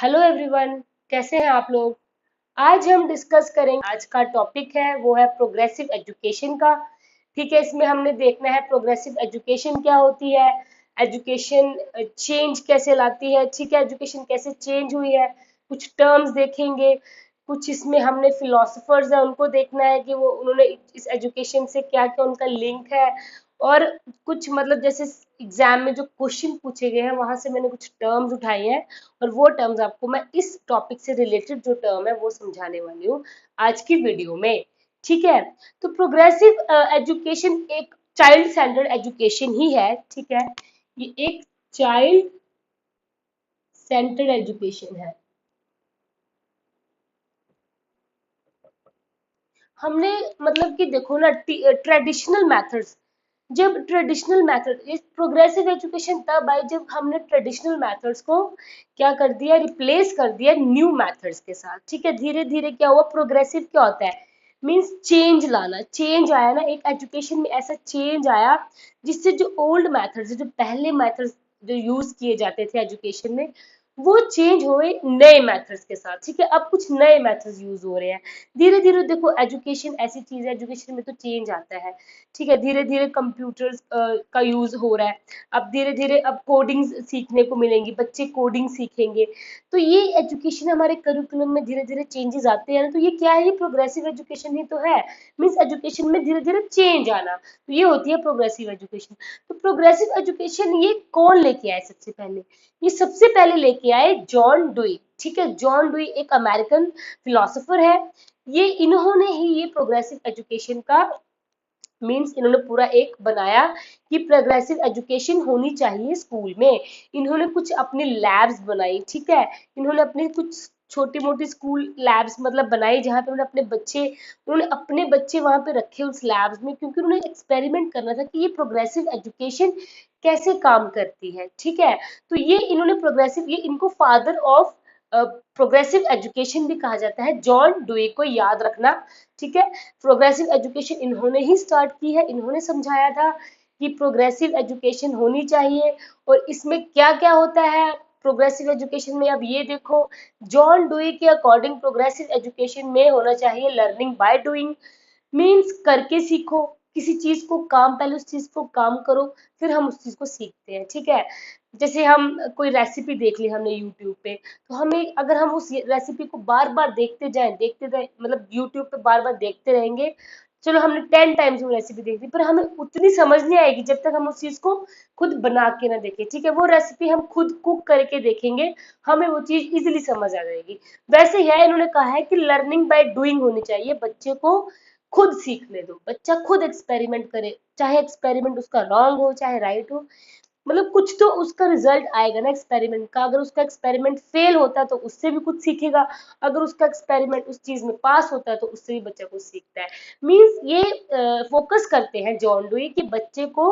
Hello everyone, कैसे हैं आप लोग। आज हम डिस्कस करेंगे, आज का टॉपिक है वो है प्रोग्रेसिव एजुकेशन का। ठीक है, इसमें हमने देखना है प्रोग्रेसिव एजुकेशन क्या होती है, एजुकेशन चेंज कैसे लाती है। ठीक है, एजुकेशन कैसे चेंज हुई है, कुछ टर्म्स देखेंगे, कुछ इसमें हमने फिलोसफर्स है उनको देखना है कि वो उन्होंने इस एजुकेशन से क्या क्या उनका लिंक है। और कुछ मतलब जैसे एग्जाम में जो क्वेश्चन पूछे गए हैं वहां से मैंने कुछ टर्म्स उठाए हैं, और वो टर्म्स आपको मैं इस टॉपिक से रिलेटेड जो टर्म है वो समझाने वाली हूँ आज की वीडियो में। ठीक है, तो प्रोग्रेसिव एजुकेशन एक चाइल्ड सेंटर्ड एजुकेशन ही है। ठीक है, ये एक चाइल्ड सेंटर्ड एजुकेशन है। हमने मतलब कि देखो ना, ट्रेडिशनल मेथड्स, जब ट्रेडिशनल मेथड, इस प्रोग्रेसिव एजुकेशन तब आई जब हमने ट्रेडिशनल मेथड्स को क्या कर दिया, रिप्लेस कर दिया न्यू मेथड्स के साथ। ठीक है, धीरे धीरे क्या हुआ, प्रोग्रेसिव क्या होता है, मीन्स चेंज लाना, चेंज आया ना एक एजुकेशन में, ऐसा चेंज आया जिससे जो ओल्ड मेथड्स है, जो पहले मेथड्स जो यूज किए जाते थे एजुकेशन में, वो चेंज हुए नए मेथड्स के साथ। ठीक है, अब कुछ नए मेथड्स यूज हो रहे हैं। धीरे धीरे देखो, एजुकेशन ऐसी चीज है, एजुकेशन में तो चेंज आता है। ठीक है, धीरे धीरे कंप्यूटर्स का यूज हो रहा है। अब धीरे धीरे अब कोडिंग सीखने को मिलेंगी, बच्चे कोडिंग सीखेंगे। तो ये एजुकेशन हमारे करिकुलम में धीरे धीरे चेंजेस आते हैं ना, तो ये क्या है, ये प्रोग्रेसिव एजुकेशन ही तो है। मीन्स एजुकेशन में धीरे धीरे चेंज आना, तो ये होती है प्रोग्रेसिव एजुकेशन। तो प्रोग्रेसिव एजुकेशन ये कौन लेके आए सबसे पहले, ये सबसे पहले लेके आए जॉन डुई। ठीक है, जॉन डुई एक अमेरिकन फिलोसोफर है। ये इन्होंने ही ये प्रोग्रेसिव एजुकेशन का मीन्स इन्होंने पूरा एक बनाया कि प्रोग्रेसिव एजुकेशन होनी चाहिए स्कूल में। इन्होंने कुछ अपनी लैब्स बनाई। ठीक है, इन्होंने अपनी कुछ छोटी मोटी स्कूल लैब्स मतलब बनाई, जहाँ पे उन्होंने अपने बच्चे वहां पे रखे उस लैब्स में, क्योंकि उन्होंने एक्सपेरिमेंट करना था कि ये प्रोग्रेसिव एजुकेशन कैसे काम करती है। ठीक है, तो ये इन्होंने प्रोग्रेसिव, ये इनको फादर ऑफ प्रोग्रेसिव एजुकेशन भी कहा जाता है, जॉन डुई को याद रखना। ठीक है, प्रोग्रेसिव एजुकेशन इन्होंने ही स्टार्ट की है, इन्होंने समझाया था कि प्रोग्रेसिव एजुकेशन होनी चाहिए। और इसमें क्या क्या होता है प्रोग्रेसिव एजुकेशन में, अब ये देखो, जॉन डुई के अकॉर्डिंग प्रोग्रेसिव एजुकेशन में होना चाहिए लर्निंग बाय डूइंग। मीन्स करके सीखो, किसी चीज को काम, पहले उस चीज को काम करो, फिर हम उस चीज को सीखते हैं। ठीक है, जैसे हम कोई रेसिपी देख ली हमने यूट्यूब पे, तो हमें अगर हम उस रेसिपी को बार बार देखते जाएं मतलब यूट्यूब पे बार बार देखते रहेंगे, चलो हमने 10 टाइम्स वो रेसिपी देख ली, पर हमें उतनी समझ नहीं आएगी जब तक हम उस चीज को खुद बना के ना देखें। ठीक है, वो रेसिपी हम खुद कुक करके देखेंगे, हमें वो चीज इजिली समझ आ जाएगी। वैसे है, इन्होंने कहा है कि लर्निंग बाय डूइंग होनी चाहिए, बच्चे को खुद सीखने दो, बच्चा खुद एक्सपेरिमेंट करे, चाहे एक्सपेरिमेंट उसका रॉन्ग हो चाहे राइट हो, मतलब कुछ तो उसका रिजल्ट आएगा ना एक्सपेरिमेंट का। अगर उसका एक्सपेरिमेंट फेल होता है तो उससे भी कुछ सीखेगा, अगर उसका एक्सपेरिमेंट उस चीज में पास होता है तो उससे भी बच्चा कुछ सीखता है। मीन्स ये फोकस करते हैं जॉन डुई कि बच्चे को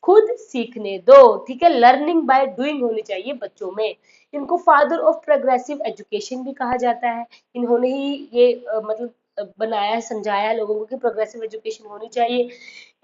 खुद सीखने दो। ठीक है, लर्निंग बाय डूइंग होनी चाहिए बच्चों में। इनको फादर ऑफ प्रोग्रेसिव एजुकेशन भी कहा जाता है। इन्होंने ही ये मतलब बनाया है, समझाया है लोगों को कि प्रोग्रेसिव एजुकेशन होनी चाहिए।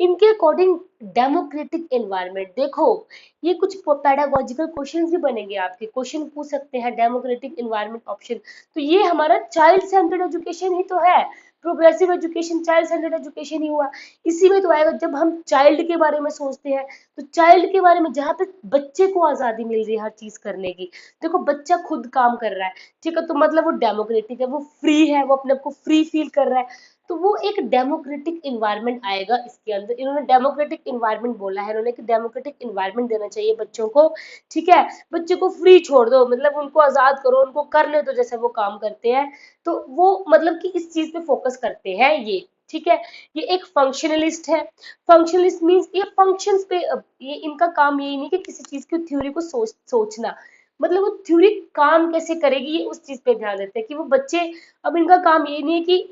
इनके अकॉर्डिंग डेमोक्रेटिक एनवायरनमेंट, देखो ये कुछ पेडागोजिकल क्वेश्चंस भी बनेंगे, आपके क्वेश्चन पूछ सकते हैं डेमोक्रेटिक एनवायरनमेंट ऑप्शन, तो ये हमारा चाइल्ड सेंटर्ड एजुकेशन ही तो है। Progressive education child centred education ही हुआ। इसी में तो आएगा, जब हम चाइल्ड के बारे में सोचते हैं तो चाइल्ड के बारे में जहाँ पे बच्चे को आजादी मिल रही है हर चीज करने की। देखो, बच्चा खुद काम कर रहा है, ठीक है, तो मतलब वो डेमोक्रेटिक है, वो फ्री है, वो अपने आप को फ्री फील कर रहा है, तो वो एक डेमोक्रेटिक इन्वायरमेंट आएगा इसके अंदर। इन्होंने डेमोक्रेटिक इन्वायरमेंट बोला है, इन्होंने कि डेमोक्रेटिक इन्वायरमेंट देना चाहिए बच्चों को। ठीक है, बच्चे को फ्री छोड़ दो, मतलब उनको आजाद करो, उनको करने दो जैसे वो काम करते हैं। तो वो मतलब कि इस चीज पे फोकस करते हैं ये। ठीक है, ये एक फंक्शनलिस्ट है। फंक्शनलिस्ट मींस ये फंक्शंस पे, ये इनका काम यही नहीं कि किसी चीज की थ्योरी को सोचना, मतलब वो थ्योरी काम कैसे करेगी ये उस चीज पे ध्यान देते हैं कि वो बच्चे, अब इनका काम ये नहीं है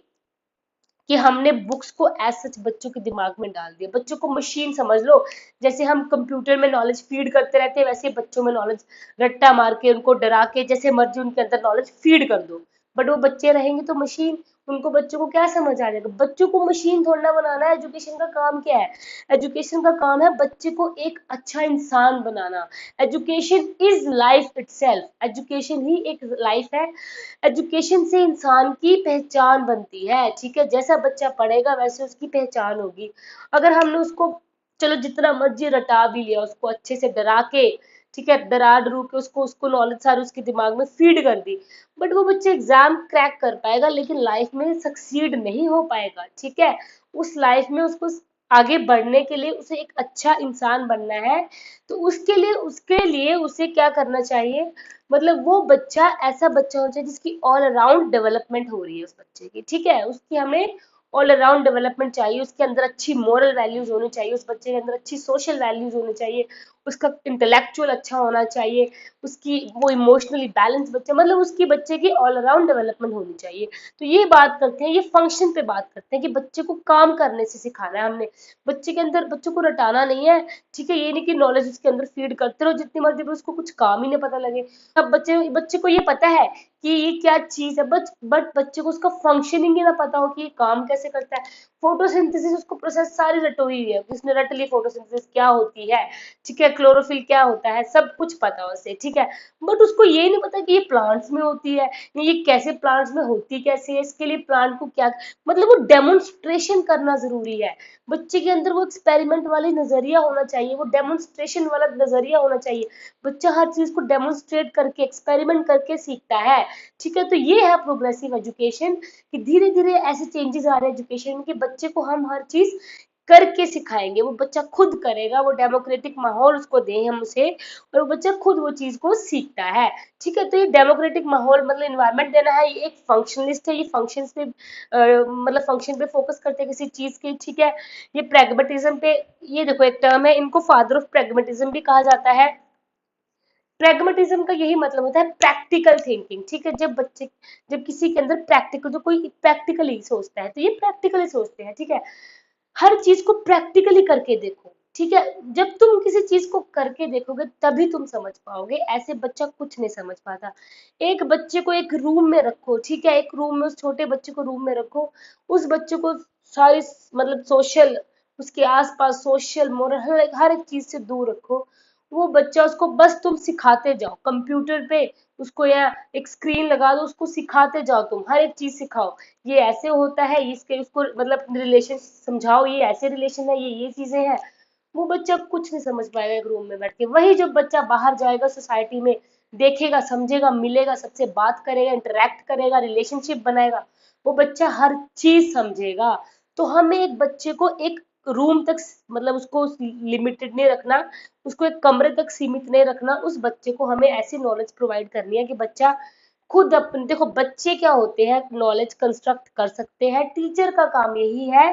कि हमने बुक्स को एज सच बच्चों के दिमाग में डाल दिया, बच्चों को मशीन समझ लो। जैसे हम कंप्यूटर में नॉलेज फीड करते रहते हैं, वैसे बच्चों में नॉलेज रट्टा मार के, उनको डरा के, जैसे मर्जी उनके अंदर नॉलेज फीड कर दो, बट वो बच्चे रहेंगे तो मशीन, उनको बच्चों को क्या समझ आ जाएगा? बच्चों को मशीन थोड़ा ना बनाना है। एजुकेशन का काम क्या है? एजुकेशन का काम है बच्चे को एक अच्छा इंसान बनाना। Education is life itself. Education ही एक लाइफ है। एजुकेशन से इंसान की पहचान बनती है, ठीक है। जैसा बच्चा पढ़ेगा वैसे उसकी पहचान होगी। अगर हमने उसको चलो जितना मर्जी रटा भी लिया, उसको अच्छे से डरा के, ठीक है, डरा डरू के उसको उसको नॉलेज सारी उसके दिमाग में फीड कर दी, बट वो बच्चा एग्जाम क्रैक कर पाएगा लेकिन लाइफ में सक्सीड नहीं हो पाएगा, ठीक है। उस लाइफ में उसको आगे बढ़ने के लिए उसे एक अच्छा इंसान बनना है, तो उसके लिए उसे क्या करना चाहिए? मतलब वो बच्चा ऐसा बच्चा होना चाहिए जिसकी ऑल अराउंड डेवलपमेंट हो रही है उस बच्चे की, ठीक है। उसकी हमें ऑल अराउंड डेवलपमेंट चाहिए, उसके अंदर अच्छी मोरल वैल्यूज होनी चाहिए, उस बच्चे के अंदर अच्छी सोशल वैल्यूज होनी चाहिए, उसका इंटेलेक्चुअल अच्छा होना चाहिए, उसकी वो इमोशनली बैलेंस बच्चा, मतलब उसकी बच्चे की ऑल अराउंड डेवलपमेंट होनी चाहिए। तो ये बात करते हैं, ये फंक्शन पे बात करते हैं कि बच्चे को काम करने से सिखाना है हमने। बच्चे के अंदर बच्चों को रटाना नहीं है, ठीक है। ये नहीं कि नॉलेज उसके अंदर फीड करते रहो जितनी मर्जी, पर उसको कुछ काम ही नहीं पता लगे। अब बच्चे बच्चे को ये पता है कि ये क्या चीज है, बट बच्चे को उसका फंक्शनिंग ही ना पता हो कि ये काम कैसे करता है। फोटोसिंथेसिस उसको प्रोसेस सारी रटोई हुई है, उसने रट ली फोटोसिंथेसिस क्या होती है, ठीक है, क्लोरोफिल क्या होता है, सब कुछ पता है उसे, ठीक है। बट उसको ये नहीं पता कि ये प्लांट्स में होती है, ये कैसे प्लांट्स में होती कैसे है, इसके लिए प्लांट को क्या, मतलब वो डेमोन्स्ट्रेशन करना जरूरी है। बच्चे के अंदर वो एक्सपेरिमेंट वाली नजरिया होना चाहिए, वो डेमोन्स्ट्रेशन वाला नजरिया होना चाहिए। बच्चा हर चीज को डेमोन्स्ट्रेट करके एक्सपेरिमेंट करके सीखता है, ठीक है। तो ये है प्रोग्रेसिव एजुकेशन, कि धीरे धीरे ऐसे चेंजेस आ रहे हैं एजुकेशन में कि बच्चे को हम हर चीज करके सिखाएंगे, वो बच्चा खुद करेगा, वो डेमोक्रेटिक माहौल उसको दें हम उसे, और वो बच्चा खुद वो चीज को सीखता है, ठीक है। तो ये डेमोक्रेटिक माहौल मतलब इन्वायरमेंट देना है, ये एक फंक्शनलिस्ट है, ये फंक्शंस पे मतलब फंक्शन पे फोकस करते हैं किसी चीज के, ठीक है। ये प्रैग्मेटिज्म पे, ये देखो एक टर्म है, इनको फादर ऑफ प्रैग्मेटिज्म भी कहा जाता है। प्रैग्मेटिज्म का यही मतलब होता है प्रैक्टिकल थिंकिंग, ठीक है। जब किसी के अंदर प्रैक्टिकल, जो कोई प्रैक्टिकली सोचता है, तो ये प्रैक्टिकली सोचते हैं, ठीक है। हर चीज को प्रैक्टिकली करके देखो, ठीक है। जब तुम किसी चीज को करके देखोगे तभी तुम समझ पाओगे, ऐसे बच्चा कुछ नहीं समझ पाता। एक बच्चे को एक रूम में रखो, ठीक है, एक रूम में उस छोटे बच्चे को रूम में रखो, उस बच्चे को सारी मतलब सोशल, उसके आसपास सोशल मोरल हर एक चीज से दूर रखो। वो बच्चा, उसको बस तुम सिखाते जाओ कंप्यूटर पे, उसको या एक स्क्रीन लगा दो, उसको सिखाते जाओ, तुम हर एक चीज सिखाओ, ये ऐसे होता है, इसके उसको मतलब रिलेशन समझाओ, ये ऐसे रिलेशन है, ये चीजें हैं। वो बच्चा कुछ नहीं समझ पाएगा एक रूम में बैठ के। वही जब बच्चा बाहर जाएगा सोसाइटी में, देखेगा, समझेगा, मिलेगा, सबसे बात करेगा, इंटरेक्ट करेगा, रिलेशनशिप बनाएगा, वो बच्चा हर चीज समझेगा। तो हमें एक बच्चे को एक रूम तक मतलब उसको लिमिटेड नहीं रखना, उसको एक कमरे तक सीमित नहीं रखना, उस बच्चे को हमें ऐसी नॉलेज प्रोवाइड करनी है कि बच्चा खुद अपने, देखो बच्चे क्या होते हैं, नॉलेज कंस्ट्रक्ट कर सकते हैं। टीचर का काम यही है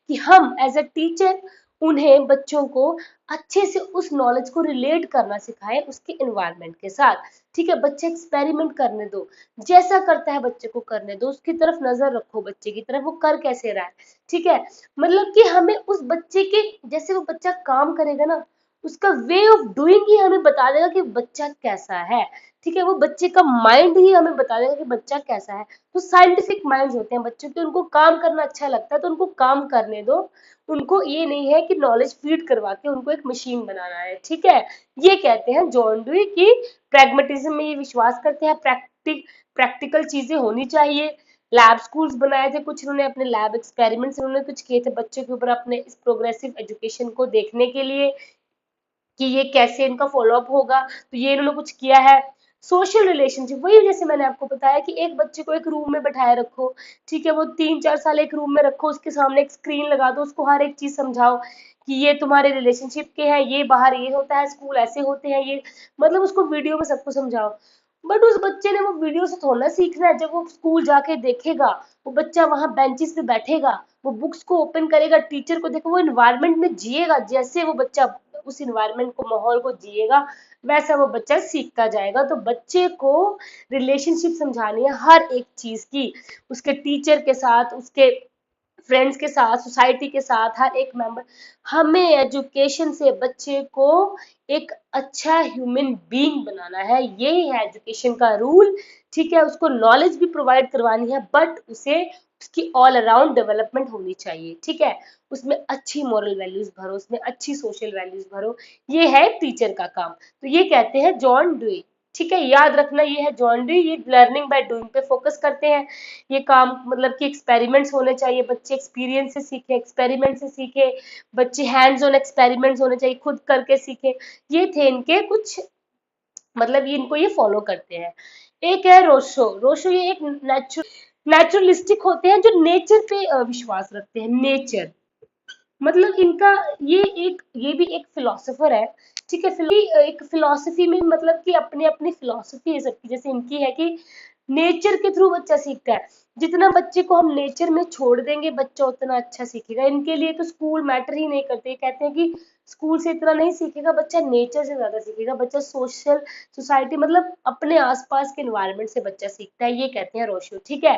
कि हम एज अ टीचर उन्हें, बच्चों को अच्छे से उस नॉलेज को रिलेट करना सिखाएं उसके एनवायरनमेंट के साथ, ठीक है। बच्चे एक्सपेरिमेंट करने दो, जैसा करता है बच्चे को करने दो, उसकी तरफ नजर रखो, बच्चे की तरफ वो कर कैसे रहा है, ठीक है। मतलब कि हमें उस बच्चे के, जैसे वो बच्चा काम करेगा ना, उसका वे ऑफ डूइंग ही हमें बता देगा कि बच्चा कैसा है, ठीक है। वो बच्चे का माइंड ही हमें बता देगा कि बच्चा कैसा है। तो साइंटिफिक माइंड्स होते हैं बच्चों के, उनको काम करना अच्छा लगता है तो उनको काम करने दो। उनको ये नहीं है कि नॉलेज फीड करवा के उनको एक मशीन बनाना है, ठीक है। ये कहते हैं जॉन डुई की प्रैग्मेटिज्म में ये विश्वास करते हैं प्रैक्टिकल चीजें होनी चाहिए। लैब स्कूल्स बनाए थे कुछ, इन्होंने अपने लैब एक्सपेरिमेंट्स इन्होंने कुछ किए थे बच्चों के ऊपर, अपने इस प्रोग्रेसिव एजुकेशन को देखने के लिए कि ये कैसे इनका फॉलोअप होगा, तो ये इन्होंने कुछ किया है। सोशल रिलेशनशिप, वही जैसे मैंने आपको बताया कि एक बच्चे को एक रूम में बैठाए रखो, ठीक है, वो 3-4 साल एक रूम में रखो, उसके सामने एक स्क्रीन लगा दो, उसको हर एक चीज समझाओ कि ये तुम्हारे रिलेशनशिप के हैं, ये बाहर ये होता है, स्कूल ऐसे होते हैं, ये मतलब उसको वीडियो में सबको समझाओ। बट उस बच्चे ने वो वीडियो से थोड़ा ना सीखना है, जब वो स्कूल जाके देखेगा, वो बच्चा वहां बेंचेस पे बैठेगा, वो बुक्स को ओपन करेगा, टीचर को देखो, वो इन्वायरमेंट में जिएगा, जैसे वो बच्चा उस इन्वायरमेंट को, माहौल को जिएगा, वैसा वो बच्चा सीखता जाएगा। तो बच्चे को रिलेशनशिप समझानी है हर एक चीज की, उसके टीचर के साथ, उसके फ्रेंड्स के साथ, सोसाइटी के साथ, हर एक मेंबर। हमें एजुकेशन से बच्चे को एक अच्छा ह्यूमन बीइंग बनाना है, यही है एजुकेशन का रूल, ठीक है। उसको नॉलेज भी प्रोवाइड करवानी है, बट उसे उसकी ऑल अराउंड डेवलपमेंट होनी चाहिए, ठीक है। उसमें अच्छी मॉरल वैल्यूज भरो, उसमें अच्छी सोशल वैल्यूज भरो, ये है टीचर का काम। तो ये कहते हैं जॉन डुई, ठीक है, याद रखना ये है जॉन डुई। ये लर्निंग बाय डूइंग पे फोकस करते हैं। ये काम मतलब कि एक्सपेरिमेंट्स होने चाहिए, बच्चे एक्सपीरियंस से सीखे, एक्सपेरिमेंट से सीखे, बच्चे हैंड्स ऑन एक्सपेरिमेंट्स होने चाहिए, खुद करके सीखे। ये थे इनके कुछ मतलब ये इनको ये फॉलो करते हैं। एक है रोशो। रोशो ये एक नेचुरलिस्टिक होते हैं जो नेचर पे विश्वास रखते हैं। नेचर मतलब इनका ये एक ये भी एक फिलोसोफर है, ठीक है। एक फिलोसफी में मतलब कि अपनी अपनी फिलोसफी है सबकी। जैसे इनकी है कि नेचर के थ्रू बच्चा सीखता है। जितना बच्चे को हम नेचर में छोड़ देंगे बच्चा उतना अच्छा सीखेगा। इनके लिए तो स्कूल मैटर ही नहीं करते। ये कहते हैं कि स्कूल से इतना नहीं सीखेगा बच्चा, नेचर से ज्यादा सीखेगा बच्चा। सोशल सोसाइटी मतलब अपने आसपास के एनवायरनमेंट से बच्चा सीखता है, ये कहते हैं रोशो, ठीक है।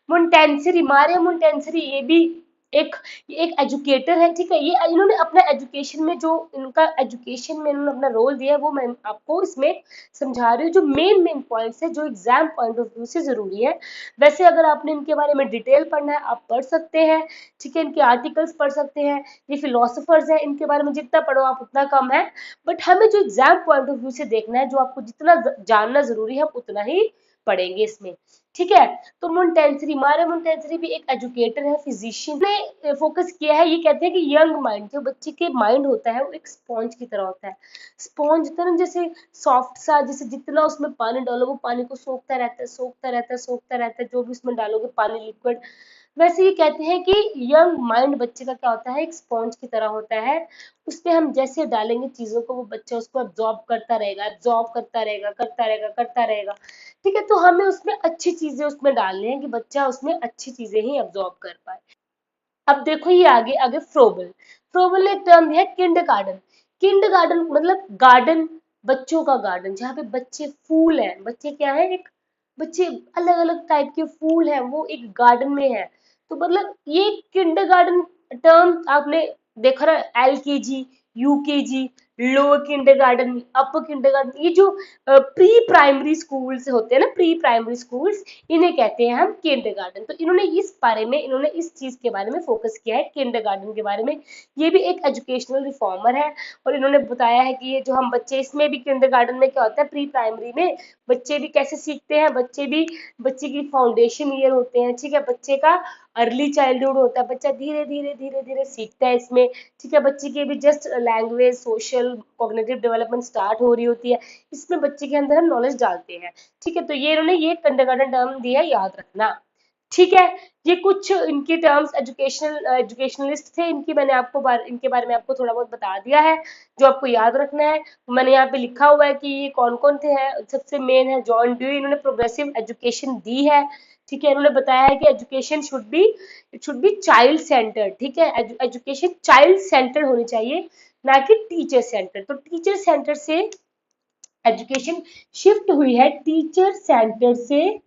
मोंटेंसरी, मारिया मोंटेंसरी ये भी एक एक एजुकेटर है, ठीक है। ये इन्होंने अपना एजुकेशन में जो इनका एजुकेशन में इन्होंने अपना रोल दिया है वो मैं आपको इसमें समझा रही हूँ। जो मेन मेन पॉइंट्स है जो एग्जाम पॉइंट ऑफ व्यू से जरूरी है। वैसे अगर आपने इनके बारे में डिटेल पढ़ना है आप पढ़ सकते हैं, ठीक है। इनके आर्टिकल्स पढ़ सकते हैं। ये फिलोसफर्स हैं, इनके बारे में जितना पढ़ो आप उतना कम है। बट हमें जो एग्जाम पॉइंट ऑफ व्यू से देखना है, जो आपको जितना जानना जरूरी है हम उतना ही पढ़ेंगे इसमें, ठीक है। तो मोंटेंसरी, मारिया मोंटेंसरी भी एक एजुकेटर है, फिजिशियन ने फोकस किया है। ये कहते हैं कि यंग माइंड, जो बच्चे के माइंड होता है वो एक स्पॉन्ज की तरह होता है। स्पॉन्ज तरह जैसे सॉफ्ट सा, जैसे जितना उसमें पानी डालो वो पानी को सोखता रहता है, सोखता रहता है, सोखता रहता है, जो भी उसमें डालोगे पानी लिक्विड। वैसे ये कहते हैं कि यंग माइंड बच्चे का क्या होता है, एक स्पॉन्ज की तरह होता है। उसपे हम जैसे डालेंगे चीजों को वो बच्चा उसको एब्जॉर्ब करता रहेगा, एब्जॉर्ब करता रहेगा, करता रहेगा, करता रहेगा, ठीक है। तो हमें उसमें अच्छी चीजें उसमें डालनी है कि बच्चा उसमें अच्छी चीजें ही एब्जॉर्ब कर पाए। अब देखो ये आगे आगे फ्रोबल। फ्रोबल ने एक टर्म दिया है किंडरगार्टन। किंडरगार्टन मतलब गार्डन, बच्चों का गार्डन, जहाँ पे बच्चे फूल हैं। बच्चे क्या है, एक बच्चे अलग अलग टाइप के फूल हैं वो एक गार्डन में है। तो मतलब ये किंडरगार्टन टर्म आपने देखा ना, LKG, UKG, लोअर किंडरगार्टन, अपर किंडरगार्टन, ये जो प्री प्राइमरी स्कूल्स होते हैं ना, प्री प्राइमरी स्कूल्स, इन्हें कहते हैं हम किंडरगार्टन। तो इन्होंने इस बारे में, इन्होंने इस चीज के बारे में फोकस किया है, किंडरगार्टन के बारे में। ये भी एक एजुकेशनल रिफॉर्मर है और इन्होंने बताया है कि ये जो हम बच्चे, इसमें भी किंडरगार्टन में क्या होता है, प्री प्राइमरी में बच्चे भी कैसे सीखते हैं, बच्चे की फाउंडेशन ईयर होते हैं, ठीक है। बच्चे का अर्ली चाइल्डहुड होता है, बच्चा धीरे धीरे धीरे धीरे सीखता है इसमें, ठीक है। बच्चे की भी just language, social, cognitive development start हो रही होती है, इसमें बच्चे के अंदर हम नॉलेज डालते हैं, ठीक है। तो ये इन्होंने ये किंडरगार्टन टर्म दिया है, याद रखना, ठीक है। ये कुछ इनके टर्म्स एजुकेशनलिस्ट थे, इनके बारे में आपको थोड़ा बहुत बता दिया है जो आपको याद रखना है। मैंने यहाँ पे लिखा हुआ है कि ये कौन कौन थे हैं। सबसे मेन है जॉन ड्यूई, इन्होंने प्रोग्रेसिव एजुकेशन दी है, ठीक है। इन्होंने बताया है कि education should be child centred, ठीक है। एजुकेशन चाइल्ड सेंटर्ड होनी चाहिए, ना कि टीचर सेंटर। तो टीचर सेंटर से एजुकेशन शिफ्ट हुई है, टीचर सेंटर से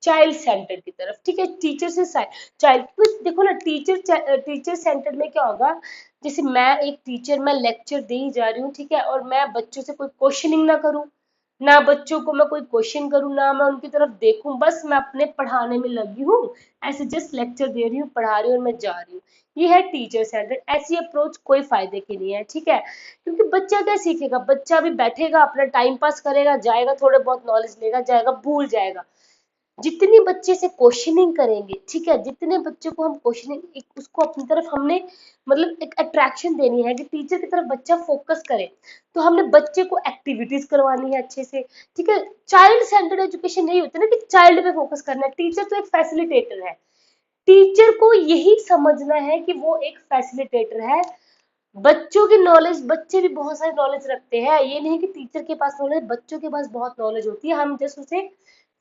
चाइल्ड सेंटर की तरफ, ठीक है। टीचर से चाइल्ड, कुछ देखो ना, टीचर सेंटर में क्या होगा, जैसे मैं एक टीचर, मैं लेक्चर दे ही जा रही हूँ, ठीक है, और मैं बच्चों से कोई क्वेश्चनिंग ना करूँ, ना बच्चों को मैं कोई क्वेश्चन करूँ, ना मैं उनकी तरफ देखूं, बस मैं अपने पढ़ाने में लगी हूँ, ऐसे जस्ट लेक्चर दे रही हूँ, पढ़ा रही हूँ और मैं जा रही हूँ। ये है टीचर सेंटर। ऐसी अप्रोच कोई फायदे की नहीं है, ठीक है। क्योंकि बच्चा क्या सीखेगा, बच्चा भी बैठेगा अपना टाइम पास करेगा, जाएगा, थोड़े बहुत नॉलेज लेगा, जाएगा, भूल जाएगा। जितनी बच्चे से क्वेश्चनिंग करेंगे, ठीक है, जितने बच्चे को हम क्वेश्चनिंग, उसको अपनी तरफ हमने मतलब एक अट्रैक्शन देनी है कि टीचर की तरफ बच्चा फोकस करे, तो हमने बच्चे को एक्टिविटीज करवानी है अच्छे से, ठीक है। चाइल्ड सेंटर्ड एजुकेशन नहीं होता ना कि चाइल्ड पे फोकस करना है, टीचर तो एक फैसिलिटेटर है। टीचर को यही समझना है कि वो एक फैसिलिटेटर है। बच्चों की नॉलेज, बच्चे भी बहुत सारी नॉलेज रखते हैं, ये नहीं कि टीचर के पास नॉलेज, बच्चों के पास बहुत नॉलेज होती है, हम जस्ट उसे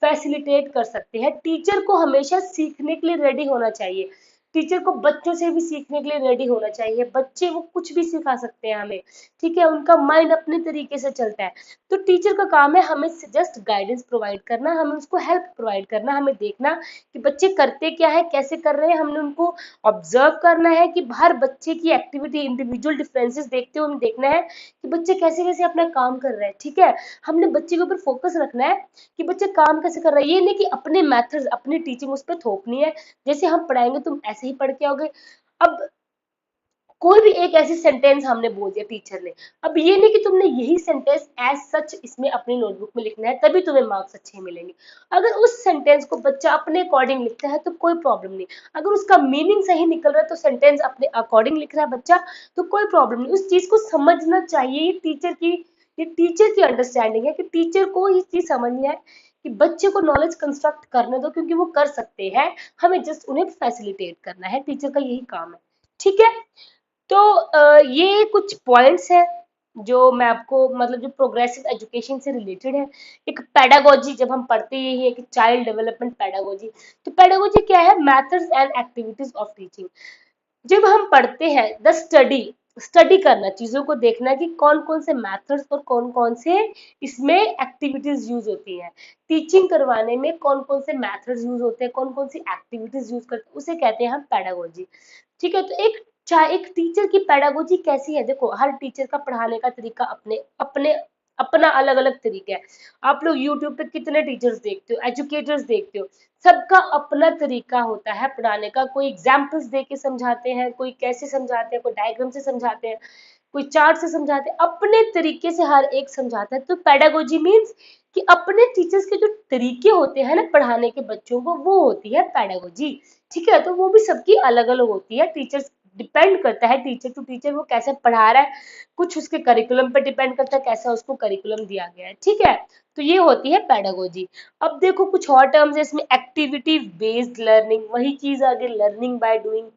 फैसिलिटेट कर सकते हैं। टीचर को हमेशा सीखने के लिए रेडी होना चाहिए। टीचर को बच्चों से भी सीखने के लिए रेडी होना चाहिए। बच्चे वो कुछ भी सिखा सकते हैं हमें, ठीक है, उनका माइंड अपने तरीके से चलता है। तो टीचर का काम है हमें जस्ट गाइडेंस प्रोवाइड करना, हमें उसको हेल्प प्रोवाइड करना, हमें देखना कि बच्चे करते क्या है, कैसे कर रहे हैं, हमने उनको ऑब्जर्व करना है कि हर बच्चे की एक्टिविटी, इंडिविजुअल डिफरेंसेस देखते हुए हमें देखना है कि बच्चे कैसे कैसे अपना काम कर रहे हैं, ठीक है। हमने बच्चे के ऊपर फोकस रखना है कि बच्चे काम कैसे कर रहे हैं। ये नहीं कि अपने मेथड्स, अपनी टीचिंग उस पर थोपनी है, जैसे हम पढ़ाएंगे तुम ऐसे ही पढ़ के आओगे। अब कोई भी एक ऐसी सेंटेंस हमने बोल दिया टीचर ने, अब ये नहीं कि तुमने यही सेंटेंस एज सच इसमें अपनी नोटबुक में लिखना है तभी तुम्हें मार्क्स अच्छे मिलेंगे। अगर उस सेंटेंस को बच्चा अपने अकॉर्डिंग लिखता है तो कोई प्रॉब्लम नहीं। अगर उसका मीनिंग सही निकल रहा है तो सेंटेंस अपने अकॉर्डिंग लिख रहा है बच्चा, तो कोई प्रॉब्लम नहीं। उस चीज को समझना चाहिए। ये टीचर की अंडरस्टैंडिंग है कि टीचर को ये चीज समझनी है कि बच्चे को नॉलेज कंस्ट्रक्ट करने दो, क्योंकि वो कर सकते हैं, हमें जस्ट उन्हें फैसिलिटेट करना है, टीचर का यही काम है, ठीक है। तो ये कुछ पॉइंट्स हैं जो मैं आपको, मतलब जो प्रोग्रेसिव एजुकेशन से रिलेटेड है। एक पेडागोजी, जब हम पढ़ते यही है कि चाइल्ड डेवलपमेंट पेडागोजी, तो पेडागोजी क्या है? Methods and activities of teaching. जब हम पढ़ते हैं द स्टडी, स्टडी करना, चीजों को देखना कि कौन कौन से मेथड्स और कौन कौन से इसमें एक्टिविटीज यूज होती हैं, टीचिंग करवाने में कौन कौन से मेथड्स यूज होते हैं, कौन कौन सी एक्टिविटीज यूज करते हैं, उसे कहते हैं हम पेडागोजी, ठीक है। तो एक चाहे एक टीचर की पेडागोजी कैसी है, देखो हर टीचर का पढ़ाने का तरीका अपने अपने अपना अलग अलग तरीका है। आप लोग यूट्यूब पे कितने टीचर्स देखते हो, एजुकेटर्स देखते हो, सबका अपना तरीका होता है पढ़ाने का। कोई एग्जाम्पल्स दे के समझाते हैं, कोई कैसे समझाते हैं, कोई डायग्राम से समझाते हैं, कोई चार्ट से समझाते हैं, अपने तरीके से हर एक समझाता है। तो पेडागोजी मीन्स कि अपने टीचर्स के जो तरीके होते हैं ना पढ़ाने के बच्चों को, वो होती है पेडागोजी, ठीक है। तो वो भी सबकी अलग अलग होती है, टीचर्स डिपेंड करता है टीचर टू टीचर वो कैसे पढ़ा रहा है, कुछ उसके करिकुलम पे डिपेंड करता है कैसा उसको करिकुलम दिया गया है, ठीक है। तो ये होती है पेडागोजी। अब देखो कुछ और टर्म्स है इसमें, एक्टिविटी बेस्ड लर्निंग, वही चीज आगे, लर्निंग बाय डूइंग,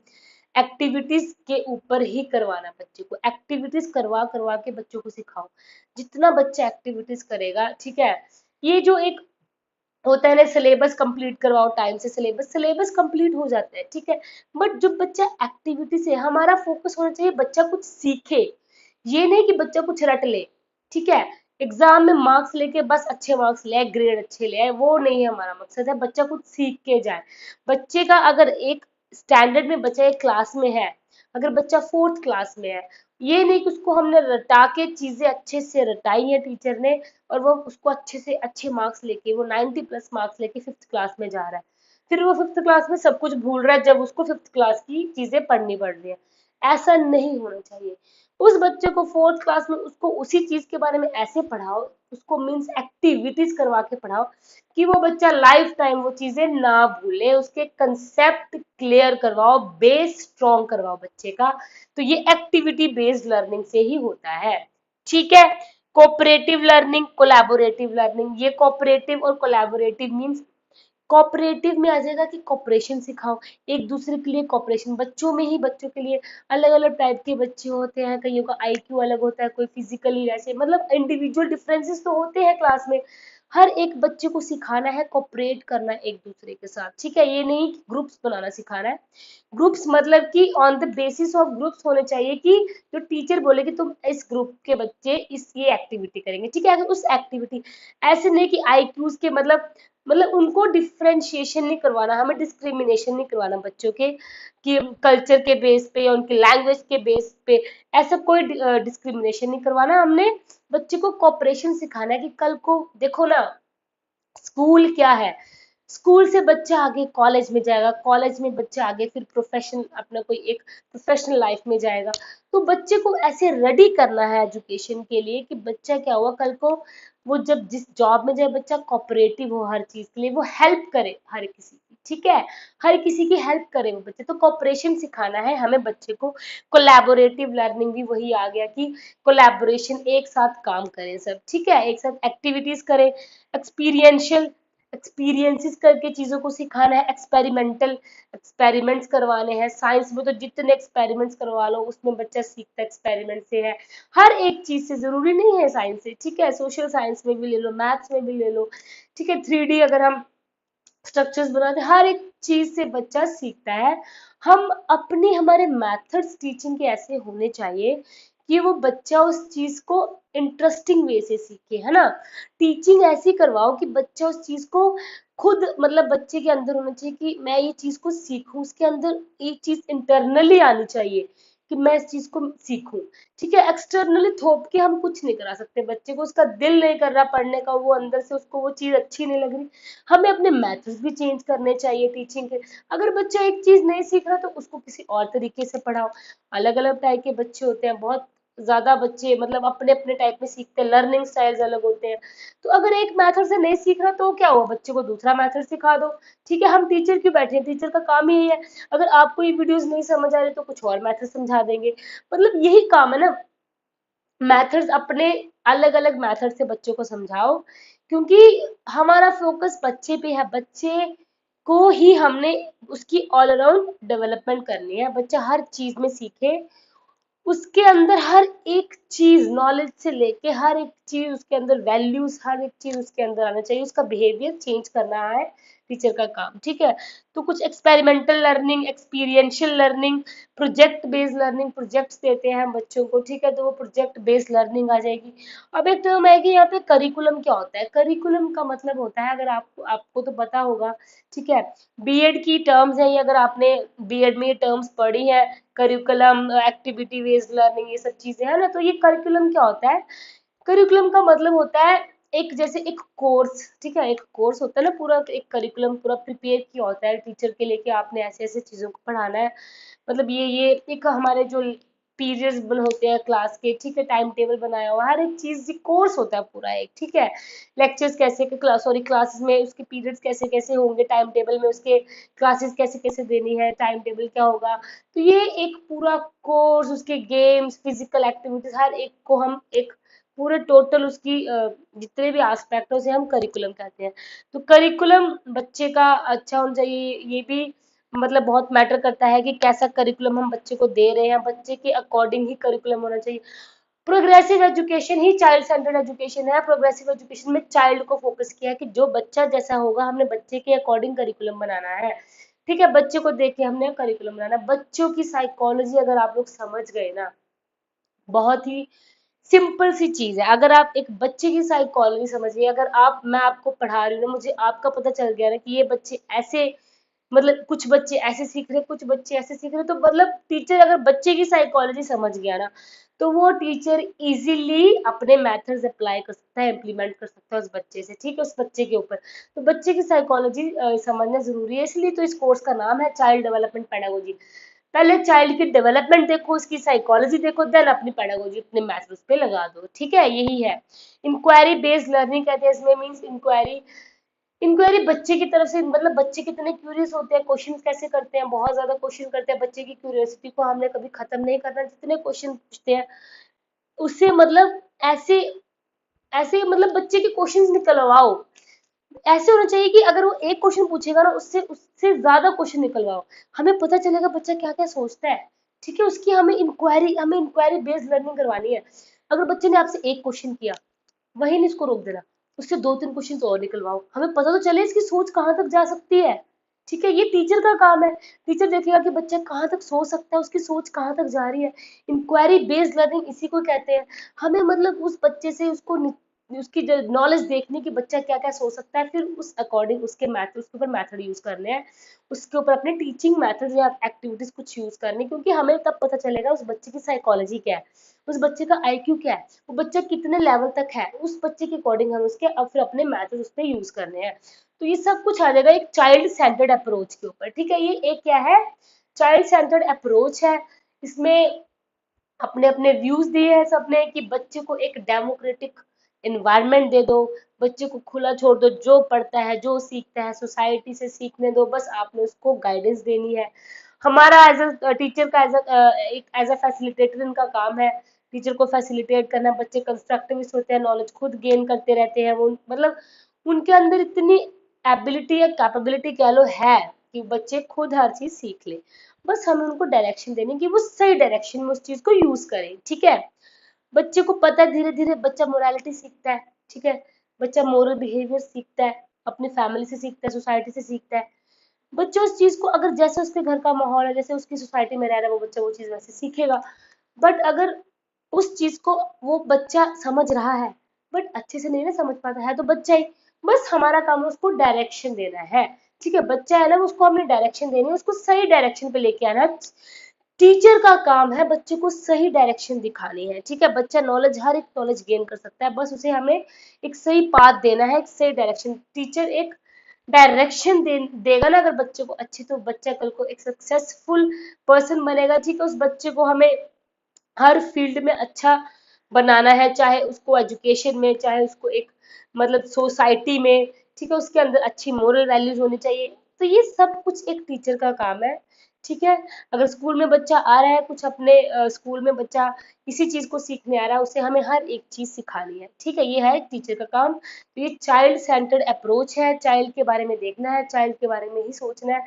एक्टिविटीज के ऊपर ही करवाना बच्चे को, एक्टिविटीज करवा करवा के बच्चों को सिखाओ। जितना बच्चा एक्टिविटीज करेगा, ठीक है, ये जो एक होता है ना, सिलेबस कंप्लीट करवाओ टाइम से, सिलेबस सिलेबस कंप्लीट हो जाता है, ठीक है। बट जो बच्चा एक्टिविटी से, हमारा फोकस होना चाहिए बच्चा कुछ सीखे, ये नहीं कि बच्चा कुछ रट ले, ठीक है। एग्जाम में मार्क्स लेके बस अच्छे मार्क्स ले आए, ग्रेड अच्छे ले आए, वो नहीं है हमारा मकसद है, बच्चा कुछ सीख के जाए। बच्चे का अगर एक स्टैंडर्ड में बच्चा एक क्लास में है, अगर बच्चा फोर्थ क्लास में है, ये नहीं कि उसको हमने रटा के चीजें अच्छे से रटाई है टीचर ने और वो उसको अच्छे से अच्छे मार्क्स लेके, वो 90 प्लस मार्क्स लेके फिफ्थ क्लास में जा रहा है, फिर वो फिफ्थ क्लास में सब कुछ भूल रहा है जब उसको फिफ्थ क्लास की चीजें पढ़नी पड़ रही है। ऐसा नहीं होना चाहिए। उस बच्चे को फोर्थ क्लास में उसको उसी चीज के बारे में ऐसे पढ़ाओ, उसको मीन्स एक्टिविटीज करवा के पढ़ाओ कि वो बच्चा लाइफ टाइम वो चीजें ना भूले, उसके कंसेप्ट क्लियर करवाओ, बेस स्ट्रॉन्ग करवाओ बच्चे का। तो ये एक्टिविटी बेस्ड लर्निंग से ही होता है, ठीक है। कोऑपरेटिव लर्निंग, कोलैबोरेटिव लर्निंग, ये कोऑपरेटिव और कोलैबोरेटिव मींस, कोऑपरेटिव में आ जाएगा कि कोऑपरेशन सिखाओ, एक दूसरे के लिए कोऑपरेशन, बच्चों में ही बच्चों के लिए अलग अलग टाइप के बच्चे होते हैं, कईयों का आईक्यू अलग होता है, कोई फिजिकली ऐसे, मतलब इंडिविजुअल डिफरेंसेस तो होते हैं क्लास में। हर एक बच्चे को सिखाना है कोऑपरेट करना एक दूसरे के साथ, ठीक है। ये नहीं ग्रुप्स बनाना सिखाना है, ग्रुप्स मतलब कि on the basis of groups होने चाहिए कि जो टीचर बोले कि तुम इस ग्रुप के बच्चे इस ये एक्टिविटी करेंगे, ठीक है। अगर उस एक्टिविटी, ऐसे नहीं कि आईक्यूज के मतलब उनको डिफरेंशिएशन नहीं करवाना, हमें डिस्क्रिमिनेशन नहीं करवाना बच्चों के कि कल्चर के बेस पे या उनके लैंग्वेज के बेस पे, ऐसा कोई डिस्क्रिमिनेशन नहीं करवाना। हमने बच्चे को कोऑपरेशन सिखाना है कि कल को देखो ना, स्कूल क्या है, स्कूल से बच्चा आगे कॉलेज में जाएगा, कॉलेज में बच्चा आगे फिर प्रोफेशन, अपना कोई एक प्रोफेशनल लाइफ में जाएगा। तो बच्चे को ऐसे रेडी करना है एजुकेशन के लिए कि बच्चा क्या हुआ कल को, वो जब जिस जॉब में जाए बच्चा कोऑपरेटिव हो, हर चीज के लिए वो हेल्प करे हर किसी की, ठीक है, हर किसी की हेल्प करे वो बच्चे। तो कोऑपरेशन सिखाना है हमें बच्चे को। कोलैबोरेटिव लर्निंग भी वही आ गया कि कोलैबोरेशन, एक साथ काम करें सब, ठीक है, एक साथ एक्टिविटीज करें। एक्सपीरियंशियल, एक्सपीरियंसेस करके चीजों को सिखाना है। एक्सपेरिमेंटल, एक्सपेरिमेंट्स करवाने हैं। साइंस में तो जितने एक्सपेरिमेंट्स करवा लो उसमें बच्चा सीखता एक्सपेरिमेंट से है, हर एक चीज से, जरूरी नहीं है साइंस से, ठीक है। सोशल साइंस में भी ले लो, मैथ्स में भी ले लो, ठीक है। 3D अगर हम स्ट्रक्चर्स बनाते हैं, हर एक चीज से बच्चा सीखता है। हम अपने हमारे मेथड्स टीचिंग के ऐसे होने चाहिए कि वो बच्चा उस चीज को इंटरेस्टिंग वे से सीखे, है ना। टीचिंग ऐसी करवाओ कि बच्चा उस चीज को खुद, मतलब बच्चे के अंदर होना चाहिए कि मैं ये चीज को सीखूं, उसके अंदर एक चीज इंटरनली आनी चाहिए कि मैं इस चीज को सीखूं। ठीक है, एक्सटर्नली थोप के हम कुछ नहीं करा सकते बच्चे को, उसका दिल नहीं कर रहा पढ़ने का, वो अंदर से उसको वो चीज अच्छी नहीं लग रही। हमें अपने मेथड्स भी चेंज करने चाहिए टीचिंग के। अगर बच्चा एक चीज नहीं सीख रहा तो उसको किसी और तरीके से पढ़ाओ। अलग अलग टाइप के बच्चे होते हैं, बहुत ज्यादा बच्चे मतलब अपने अपने टाइप में सीखते हैं, लर्निंग स्टाइल्स अलग होते हैं। तो अगर एक मेथड से नहीं सीख रहा तो क्या हुआ, बच्चे को दूसरा मेथड सिखा दो। ठीक है, हम टीचर क्यों बैठे हैं, टीचर का काम ही यही है। अगर आपको ये वीडियोस नहीं समझ आ रही तो कुछ और मेथड समझा देंगे, मतलब यही काम है ना। मेथड्स अपने अलग अलग मेथड से बच्चों को समझाओ, क्योंकि हमारा फोकस बच्चे पे है। बच्चे को ही हमने उसकी ऑल अराउंड डेवलपमेंट करनी है, बच्चा हर चीज में सीखे, उसके अंदर हर एक चीज नॉलेज से लेके हर एक चीज उसके अंदर वैल्यूज, हर एक चीज उसके अंदर आना चाहिए, उसका बिहेवियर चेंज करना है टीचर का काम। ठीक है, तो कुछ experimental learning, experiential learning, project based learning, projects देते हैं हम बच्चों को। ठीक है, तो वो प्रोजेक्ट बेस्ड लर्निंग आ जाएगी। अब एक टर्म है कि यहाँ पे करिकुलम क्या होता है। करिकुलम का मतलब होता है, अगर आपको आपको तो पता होगा। ठीक है, बीएड की टर्म्स है ये, अगर आपने बीएड में ये टर्म्स पढ़ी है, करिकुलम, एक्टिविटी बेस्ड लर्निंग, ये सब चीजें है ना। तो ये करिकुलम क्या होता है, करिकुलम का मतलब होता है एक, जैसे एक कोर्स। ठीक है, एक कोर्स होता है ना पूरा, एक करिकुलम पूरा प्रिपेयर किया होता है टीचर के लिए कि आपने ऐसे ऐसे चीजों को पढ़ाना है। मतलब ये एक हमारे जो पीरियड्स बन होते हैं क्लास के, ठीक है, टाइम टेबल बनाया हुआ, हर एक चीज कोर्स होता है पूरा एक। ठीक है, लेक्चर्स कैसे के क्लास, सॉरी क्लासेस में उसके पीरियड्स कैसे कैसे होंगे, टाइम टेबल में उसके क्लासेस कैसे कैसे देनी है, टाइम टेबल क्या होगा। तो ये एक पूरा कोर्स, उसके गेम्स, फिजिकल एक्टिविटीज, हर एक को हम एक पूरे टोटल उसकी जितने भी एस्पेक्ट है उसे हम करिकुलम कहते हैं। तो करिकुलम बच्चे का अच्छा होना चाहिए, ये भी मतलब बहुत मैटर करता है कि कैसा करिकुलम हम बच्चे को दे रहे हैं, बच्चे के अकॉर्डिंग ही करिकुलम होना चाहिए। प्रोग्रेसिव एजुकेशन ही चाइल्ड सेंटर्ड एजुकेशन है। प्रोग्रेसिव एजुकेशन में चाइल्ड को फोकस किया है कि जो बच्चा जैसा होगा हमने बच्चे के अकॉर्डिंग करिकुलम बनाना है। ठीक है, बच्चे को देख के हमने करिकुलम बनाना है। बच्चों की साइकोलॉजी अगर आप लोग समझ गए ना, बहुत ही सिंपल सी चीज है। अगर आप एक बच्चे की साइकोलॉजी समझिए, अगर आप, मैं आपको पढ़ा रही हूँ ना, मुझे आपका पता चल गया ना कि ये बच्चे ऐसे, मतलब कुछ बच्चे ऐसे सीख रहे, कुछ बच्चे ऐसे सीख रहे, तो मतलब टीचर अगर बच्चे की साइकोलॉजी समझ गया ना, तो वो टीचर इजीली अपने मेथड्स अप्लाई कर सकता है, इम्प्लीमेंट कर सकता है उस बच्चे से। ठीक है, उस बच्चे के ऊपर। तो बच्चे की साइकोलॉजी समझना जरूरी है, इसलिए तो इस कोर्स का नाम है चाइल्ड डेवलपमेंट पेडागोजी। पहले चाइल्ड की डेवलपमेंट देखो, उसकी साइकोलॉजी देखो, देन अपनी पेडागोजी अपने मेथड्स पे लगा दो। ठीक है, यही है इंक्वायरी बेस्ड लर्निंग कहते हैं इसमें। मींस इंक्वायरी, इंक्वायरी बच्चे की तरफ से, मतलब बच्चे कितने क्यूरियस होते हैं, क्वेश्चन कैसे करते हैं, बहुत ज्यादा क्वेश्चन करते हैं। बच्चे की क्यूरियोसिटी को हमने कभी खत्म नहीं करना, जितने क्वेश्चन पूछते हैं उससे, मतलब ऐसे ऐसे मतलब बच्चे के क्वेश्चंस निकलवाओ। ऐसे होना चाहिए कि अगर वो एक क्वेश्चन पूछेगा ना, उससे उससे ज्यादा क्वेश्चन निकलवाओ। हमें पता चलेगा बच्चा क्या क्या सोचता है। ठीक है, उसकी हमें इंक्वायरी बेस्ड लर्निंग करवानी है। अगर बच्चे ने आपसे एक क्वेश्चन किया, वही नहीं इसको रोक देना, उससे दो तीन क्वेश्चन और निकलवाओ, हमें पता तो चले इसकी सोच कहाँ तक जा सकती है। ठीक है, ये टीचर का काम है। टीचर देखेगा कि बच्चा कहाँ तक सोच सकता है, उसकी सोच कहाँ तक जा रही है। इंक्वायरी बेस्ड लर्निंग इसी को कहते हैं। हमें मतलब उस बच्चे से उसको उसकी जो नॉलेज देखनी कि बच्चा क्या क्या सोच सकता है, फिर उस अकॉर्डिंग उसके मैथड, उसके ऊपर मैथड यूज करने हैं, उसके ऊपर अपने टीचिंग मैथड या एक्टिविटीज कुछ यूज करनी, क्योंकि हमें तब पता चलेगा उस बच्चे की साइकोलॉजी क्या है, उस बच्चे का आईक्यू क्या है, वो बच्चा कितने लेवल तक है, उस बच्चे के अकॉर्डिंग हम उसके अब फिर अपने मैथड उस पर यूज करने हैं। तो ये सब कुछ आ जाएगा एक चाइल्ड सेंटर्ड अप्रोच के ऊपर। ठीक है, ये एक क्या है, चाइल्ड सेंटर्ड अप्रोच है। इसमें अपने अपने व्यूज दिए हैं सबने कि बच्चे को एक डेमोक्रेटिक एनवायरनमेंट दे दो, बच्चे को खुला छोड़ दो, जो पढ़ता है जो सीखता है सोसाइटी से सीखने दो, बस आपने उसको गाइडेंस देनी है। हमारा एज अ टीचर का एज अ फैसिलिटेटर इनका काम है, टीचर को फैसिलिटेट करना। बच्चे कंस्ट्रक्टिविस्ट होते हैं, नॉलेज खुद गेन करते रहते हैं, वो मतलब उनके अंदर इतनी एबिलिटी या कैपेबिलिटी कह लो है कि बच्चे खुद हर चीज सीख ले। बस हमें उनको डायरेक्शन देनी कि वो सही डायरेक्शन में उस चीज को यूज करें। ठीक है, बच्चे को पता है, धीरे धीरे बच्चा मोरालिटी सीखता है। ठीक है, बच्चा मोरल बिहेवियर सीखता है। अपनी फैमिली से सीखता है, सोसाइटी से सीखता है। बच्चा उस चीज को, अगर जैसे उसके घर का माहौल है, जैसे उसकी सोसाइटी में रह रहा है, वो बच्चा वो चीज वैसे सीखेगा। बट अगर उस चीज को वो बच्चा समझ रहा है बट अच्छे से नहीं ना समझ पाता है, तो बच्चा ही, बस हमारा काम है उसको डायरेक्शन देना है। ठीक है, बच्चा है ना, उसको हमने डायरेक्शन देनी है, उसको सही डायरेक्शन पे लेके आना है। टीचर का काम है बच्चे को सही डायरेक्शन दिखानी है। ठीक है, बच्चा नॉलेज, हर एक नॉलेज गेन कर सकता है, बस उसे हमें एक सही पाथ देना है, एक सही डायरेक्शन। टीचर एक डायरेक्शन देगा ना अगर बच्चे को अच्छी, तो बच्चा कल को एक सक्सेसफुल पर्सन बनेगा। ठीक है, उस बच्चे को हमें हर फील्ड में अच्छा बनाना है, चाहे उसको एजुकेशन में, चाहे उसको एक मतलब सोसाइटी में। ठीक है, उसके अंदर अच्छी मोरल वैल्यूज होनी चाहिए। तो ये सब कुछ एक टीचर का काम है। ठीक है, अगर स्कूल में बच्चा आ रहा है कुछ अपने स्कूल में बच्चा किसी चीज को सीखने आ रहा है, उसे हमें हर एक चीज सिखानी है। ठीक है, ये है एक टीचर का काम। तो ये चाइल्ड सेंटर्ड अप्रोच है, चाइल्ड के बारे में देखना है, चाइल्ड के बारे में ही सोचना है।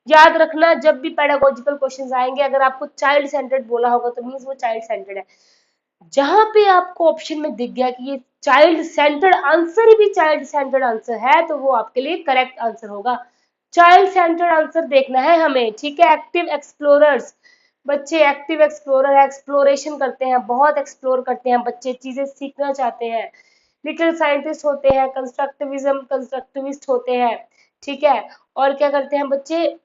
याद रखना, जब भी पेडागोजिकल क्वेश्चंस आएंगे, अगर आपको चाइल्ड सेंटर्ड बोला होगा तो मीन्स वो चाइल्ड सेंटर्ड है। जहां पे आपको ऑप्शन में दिख गया कि ये चाइल्ड सेंटर्ड आंसर भी चाइल्ड सेंटर्ड आंसर है, तो वो आपके लिए करेक्ट आंसर होगा। चाइल्ड सेंटर्ड आंसर देखना है हमें। ठीक है, एक्टिव एक्सप्लोरर्स, बच्चे एक्टिव एक्सप्लोरर है, एक्सप्लोरेशन करते हैं, बहुत एक्सप्लोर करते हैं बच्चे, चीजें सीखना चाहते हैं। लिटिल साइंटिस्ट होते हैं, कंस्ट्रक्टिविस्ट होते हैं। ठीक है, और क्या करते हैं बच्चे,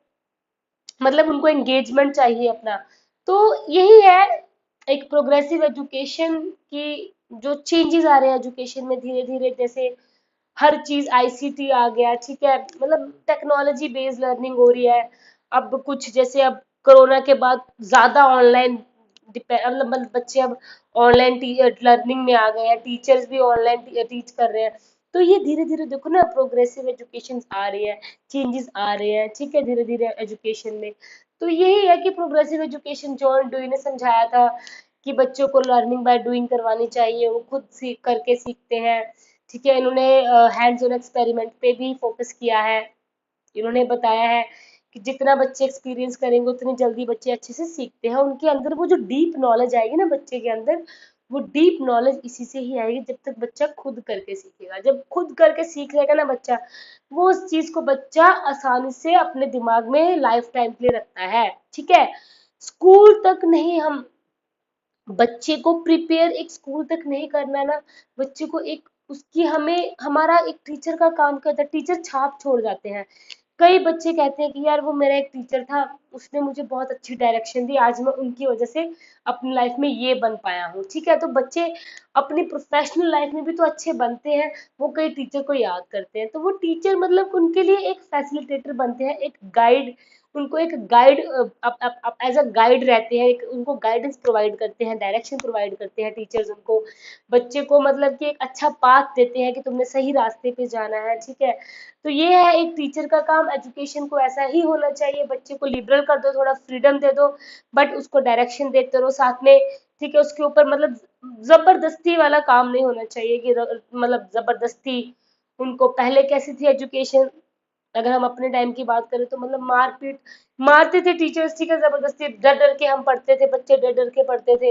मतलब उनको एंगेजमेंट चाहिए अपना। तो यही है एक प्रोग्रेसिव एजुकेशन की जो चेंजेस आ रहे हैं एजुकेशन में धीरे धीरे। जैसे हर चीज आईसीटी आ गया। ठीक है, मतलब टेक्नोलॉजी बेस्ड लर्निंग हो रही है। अब कुछ जैसे अब कोरोना के बाद ज्यादा ऑनलाइन मतलब बच्चे अब ऑनलाइन लर्निंग में आ गए हैं, टीचर्स भी ऑनलाइन टीच कर रहे हैं। तो ये धीरे धीरे देखो ना, प्रोग्रेसिव एजुकेशन आ रही है, चेंजेस आ रहे हैं। ठीक है, धीरे धीरे एजुकेशन में। तो यही है कि प्रोग्रेसिव एजुकेशन जॉन डूई ने समझाया था कि बच्चों को लर्निंग बाय डूइंग करवानी चाहिए, वो खुद सीख करके सीखते हैं। ठीक है, इन्होंने हैंड्स ऑन एक्सपेरिमेंट पे भी फोकस किया है। इन्होंने बताया है कि जितना बच्चे एक्सपीरियंस करेंगे उतनी जल्दी बच्चे अच्छे से सीखते हैं। उनके अंदर वो जो डीप नॉलेज आएगी ना बच्चे के अंदर, वो डीप नॉलेज इसी से ही आएगी जब तक बच्चा खुद करके सीखेगा। जब खुद करके सीख लेगा ना बच्चा, वो उस चीज को बच्चा आसानी से अपने दिमाग में लाइफ टाइम के लिए रखता है। ठीक है, स्कूल तक नहीं, हम बच्चे को प्रिपेयर एक स्कूल तक नहीं करना ना, बच्चे को एक उसकी हमें, हमारा एक टीचर का काम करता है, टीचर छाप छोड़ जाते हैं। कई बच्चे कहते हैं कि यार वो मेरा एक टीचर था, उसने मुझे बहुत अच्छी डायरेक्शन दी, आज मैं उनकी वजह से अपनी लाइफ में ये बन पाया हूँ। ठीक है, तो बच्चे अपनी प्रोफेशनल लाइफ में भी तो अच्छे बनते हैं, वो कई टीचर को याद करते हैं। तो वो टीचर मतलब उनके लिए एक फैसिलिटेटर बनते हैं, एक गाइड, उनको एक गाइड एज अ गाइड रहते हैं, एक उनको गाइडेंस प्रोवाइड करते हैं, डायरेक्शन प्रोवाइड करते हैं टीचर्स उनको, बच्चे को मतलब कि एक अच्छा पाथ देते हैं कि तुमने सही रास्ते पे जाना है। ठीक है, तो ये है एक टीचर का काम। एजुकेशन को ऐसा ही होना चाहिए, बच्चे को लिबरल कर दो, थोड़ा फ्रीडम दे दो, बट उसको डायरेक्शन देते रहो साथ में। ठीक है, उसके ऊपर मतलब जबरदस्ती वाला काम नहीं होना चाहिए कि मतलब जबरदस्ती। उनको पहले कैसी थी एजुकेशन, अगर हम अपने टाइम की बात करें तो मतलब मारपीट, मारते थे टीचर्स। ठीक है, जबरदस्ती, डर डर के हम पढ़ते थे, बच्चे डर डर के पढ़ते थे,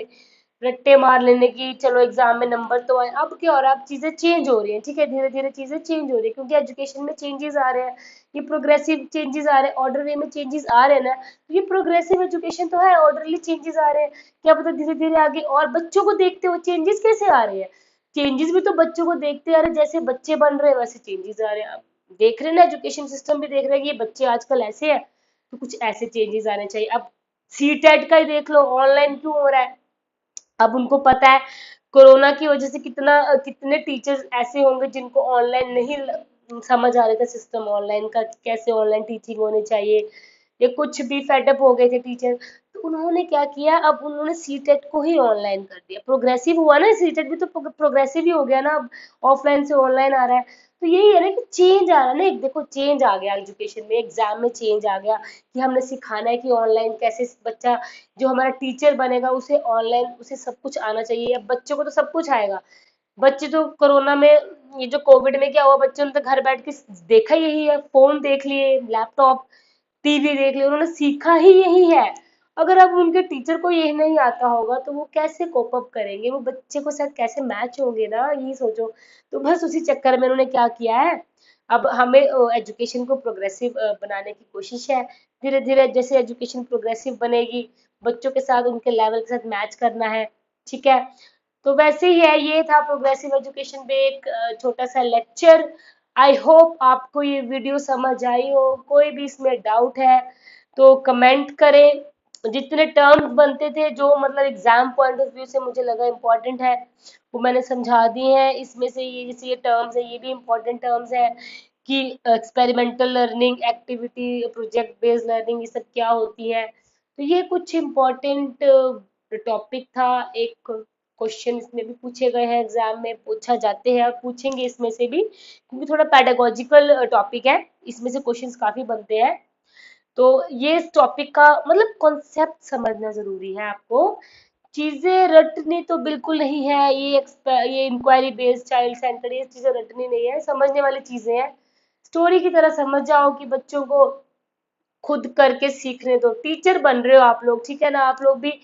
रट्टे मार लेने की, चलो एग्जाम में नंबर तो आए। अब क्या हो रहा है, अब चीजें चेंज हो रही हैं। ठीक है, धीरे धीरे चीजें चेंज हो रही है क्योंकि एजुकेशन में चेंजेस आ रहे हैं, ये प्रोग्रेसिव चेंजेस आ रहे हैं, ऑर्डर वे में चेंजेस आ रहे हैं ना, तो ये प्रोग्रेसिव एजुकेशन तो है, ऑर्डरली चेंजेस आ रहे हैं। क्या पता धीरे धीरे आगे और बच्चों को देखते हुए चेंजेस कैसे आ रहे हैं। चेंजेस भी तो बच्चों को देखते आ रहे हैं, जैसे बच्चे बन रहे हैं वैसे चेंजेस आ रहे हैं। अब देख रहे हैं ना, एजुकेशन सिस्टम भी देख रहे हैं कि ये बच्चे आजकल ऐसे हैं, तो कुछ ऐसे चेंजेस आने चाहिए। अब सी टेट का ही देख लो, ऑनलाइन क्यों हो रहा है। अब उनको पता है कोरोना की वजह से कितने टीचर्स ऐसे होंगे जिनको ऑनलाइन नहीं समझ आ रहा था सिस्टम ऑनलाइन का, कैसे ऑनलाइन टीचिंग होनी चाहिए, या कुछ भी फेडअप हो गए थे टीचर। तो उन्होंने क्या किया, अब उन्होंने सी टेट को ही ऑनलाइन कर दिया। प्रोग्रेसिव हुआ ना, सी टेट भी तो प्रोग्रेसिव ही हो गया ना, अब ऑफलाइन से ऑनलाइन आ रहा है। तो यही है ना कि चेंज आ रहा है ना, एक देखो चेंज आ गया एजुकेशन में, एग्जाम में चेंज आ गया कि हमने सिखाना है कि ऑनलाइन कैसे बच्चा, जो हमारा टीचर बनेगा उसे ऑनलाइन उसे सब कुछ आना चाहिए। अब बच्चों को तो सब कुछ आएगा। बच्चे तो कोरोना में, ये जो कोविड में क्या हुआ, बच्चों ने तो घर बैठ के देखा यही है, फोन देख लिए, लैपटॉप टीवी देख लिया, उन्होंने सीखा ही यही है। अगर अब उनके टीचर को यही नहीं आता होगा तो वो कैसे कोप अप करेंगे, वो बच्चे को साथ कैसे मैच होंगे ना, ये सोचो। तो बस उसी चक्कर में उन्होंने क्या किया है, अब हमें एजुकेशन को प्रोग्रेसिव बनाने की कोशिश है। धीरे धीरे जैसे एजुकेशन प्रोग्रेसिव बनेगी, बच्चों के साथ उनके लेवल के साथ मैच करना है, ठीक है। तो वैसे ही है, ये था प्रोग्रेसिव एजुकेशन पे एक छोटा सा लेक्चर। आई होप आपको ये वीडियो समझ आई हो। कोई भी इसमें डाउट है तो कमेंट करें। जितने टर्म्स बनते थे जो मतलब एग्जाम पॉइंट ऑफ व्यू से मुझे लगा इम्पोर्टेंट है, वो मैंने समझा दिए हैं। इसमें से ये जैसे ये टर्म्स है, ये भी इम्पोर्टेंट टर्म्स है कि experimental learning, activity, project based learning, ये सब क्या होती है। तो ये कुछ इम्पोर्टेंट टॉपिक था। एक क्वेश्चन इसमें भी पूछे गए हैं, एग्जाम में पूछा जाते हैं और पूछेंगे इसमें से भी, क्योंकि थोड़ा पेडागोजिकल टॉपिक है, इसमें से क्वेश्चंस काफी बनते हैं। तो ये इस टॉपिक का मतलब कॉन्सेप्ट समझना जरूरी है आपको। चीजें रटनी तो बिल्कुल नहीं है, ये इंक्वायरी बेस्ड, चाइल्ड सेंटर, ये चीजें रटनी नहीं है, समझने वाली चीजें हैं। स्टोरी की तरह समझ जाओ कि बच्चों को खुद करके सीखने दो। टीचर बन रहे हो आप लोग, ठीक है ना, आप लोग भी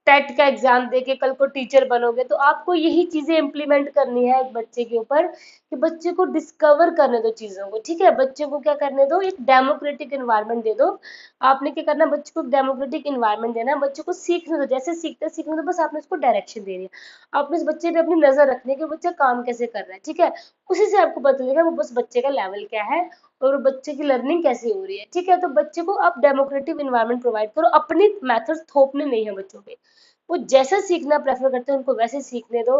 टेट का एग्जाम देके कल को टीचर बनोगे, तो आपको यही चीजें इम्प्लीमेंट करनी है एक बच्चे के ऊपर, कि बच्चे को डिस्कवर करने दो चीजों को, ठीक है। बच्चे को क्या करने दो, एक डेमोक्रेटिक इन्वायरमेंट दे दो। आपने क्या करना है, बच्चे को डेमोक्रेटिक इन्वायरमेंट देना है, बच्चे को सीखने दो, जैसे सीखने दो, बस आपने उसको डायरेक्शन देनी है। आपने उस बच्चे पे अपनी नजर रखनी है कि बच्चा काम कैसे कर रहा है, ठीक है। उसी से आपको पता चलेगा वो बस बच्चे का लेवल क्या है और बच्चे की लर्निंग कैसी हो रही है, ठीक है। तो बच्चे को आप डेमोक्रेटिक इन्वायरमेंट प्रोवाइड करो, अपनी मेथड्स थोपने नहीं है बच्चों पे। वो जैसा सीखना प्रेफर करते हैं उनको वैसे सीखने दो,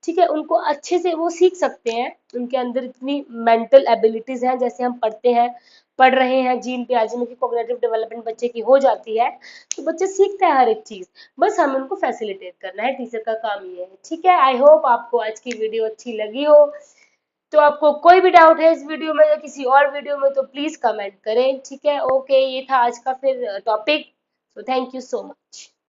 ठीक है। उनको अच्छे से वो सीख सकते हैं, उनके अंदर इतनी मेंटल एबिलिटीज हैं, जैसे हम पढ़ रहे हैं जीन पियाजे की कॉग्निटिव डेवलपमेंट बच्चे की हो जाती है। तो बच्चे सीखते हैं हर एक चीज, बस हमें उनको फैसिलिटेट करना है, टीचर का काम ये है, ठीक है। आई होप आपको आज की वीडियो अच्छी लगी हो। तो आपको कोई भी डाउट है इस वीडियो में या किसी और वीडियो में तो प्लीज कमेंट करें, ठीक है। ओके, ये था आज का फिर topic. So thank you so much.